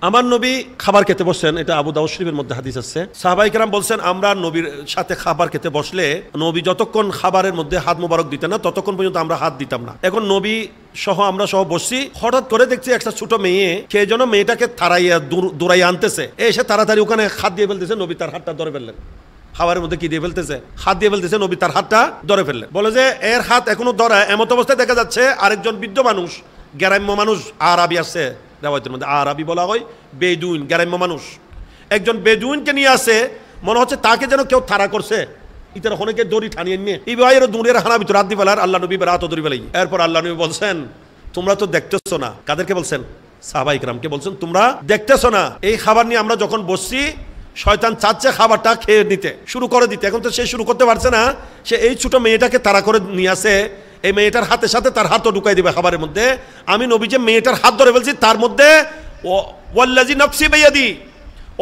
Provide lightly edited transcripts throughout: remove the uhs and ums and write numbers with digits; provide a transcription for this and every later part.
আমার নবী খাবার খেতে বসছেন, এটা আবু দাউদ শরীফের মধ্যে হাদিস আছে। সাহাবায়ে কেরাম বলছেন আমরা নবীর সাথে খাবার খেতে বসলে নবী যতক্ষণ খাবারের মধ্যে হাত মোবারক দিতেন না ততক্ষণ পর্যন্ত আমরা হাত দিতাম না। এখন নবী সহ আমরা সহ বসছি, হঠাৎ করে দেখছি একটা ছোট মেয়ে কে যেন মেয়েটাকে তাড়াইয়া দৌড়াইয়া আনতেছে, এসে তাড়াতাড়ি ওখানে হাত দিয়ে ফেলতেছে, নবী তার হাতটা ধরে ফেললেন। খাবারের মধ্যে কি দিয়ে ফেলতেছে? হাত দিয়ে ফেলতেছে, নবী তার হাতটা ধরে ফেললেন। বলে যে এর হাত এখনো ধরা, এমত অবস্থায় দেখা যাচ্ছে আরেকজন বৃদ্ধ মানুষ, গ্রাম্য মানুষ, আরবি আছে রেওয়ায়েতের মধ্যে, আরবি বলা হয় বেদুইন, গ্রাম্য মানুষ, একজন বেদুইনকে নিয়ে আসে, মনে হচ্ছে তাকে যেন কেউ তাড়া করছে, ইতার অনেকে দড়ি টানিয়ে নিয়ে এই ভাইয়ের দূরের হানা ভিতরে হাত দিয়ে ফেলার আল্লাহ নবী রাত দড়ি ফেলাই। এরপর আল্লাহ নবী বলছেন তোমরা তো দেখতেছো না। কাদেরকে বলছেন? সাহাবায়ে কেরামকে বলছেন তোমরা দেখতেছো না এই খাবার নিয়ে আমরা যখন বসছি শয়তান চাচ্ছে খাবারটা খেয়ে নিতে, শুরু করে দিতে। এখন তো সে শুরু করতে পারছে না, সে এই ছোট মেয়েটাকে তাড়া করে নিয়ে আসে, এই মেয়েটার হাতের সাথে তার হাতও ঢুকাই দিবে খাবারের মধ্যে। আমি নবী যে মেয়েটার হাত ধরে ফেলছি তার মধ্যে ওয়াল্লাযী নাফসি বিয়াদি,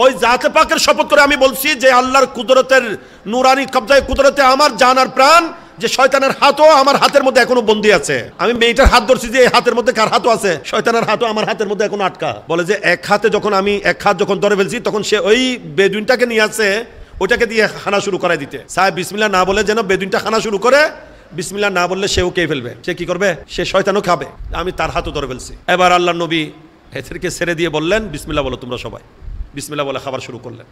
ওই জাতে পাকের শপথ করে আমি বলছি যে আল্লাহর কুদরতের নুরানি কবজায় কুদরতে আমার জান আর প্রাণ, যে শয়তানের হাতও আমার হাতের মধ্যে এখনো বন্দী আছে। আমি মেয়েটার হাত ধরছি যে এই হাতের মধ্যে কার হাতও আছে, শয়তানের হাতও আমার হাতের মধ্যে এখনো আটকা। বলে যে এক হাতে যখন আমি এক হাত যখন ধরে ফেলছি তখন সে ওই বেদুইনটাকে নিয়ে আসে, ওইটাকে দিয়ে খানা শুরু করাই দিতে। সাহেব বিসমিল্লাহ না বলে যেন বেদুইনটা খানা শুরু করে, বিসমিল্লাহ না বললে সেও খেয়ে ফেলবে। সে কি করবে? সে শয়তানও খাবে। আমি তার হাতও ধরে ফেলছি। এবার আল্লাহ নবী এদেরকে ছেড়ে দিয়ে বললেন বিসমিল্লাহ বলো তোমরা সবাই, বিসমিল্লাহ বলে খাবার শুরু করলেন।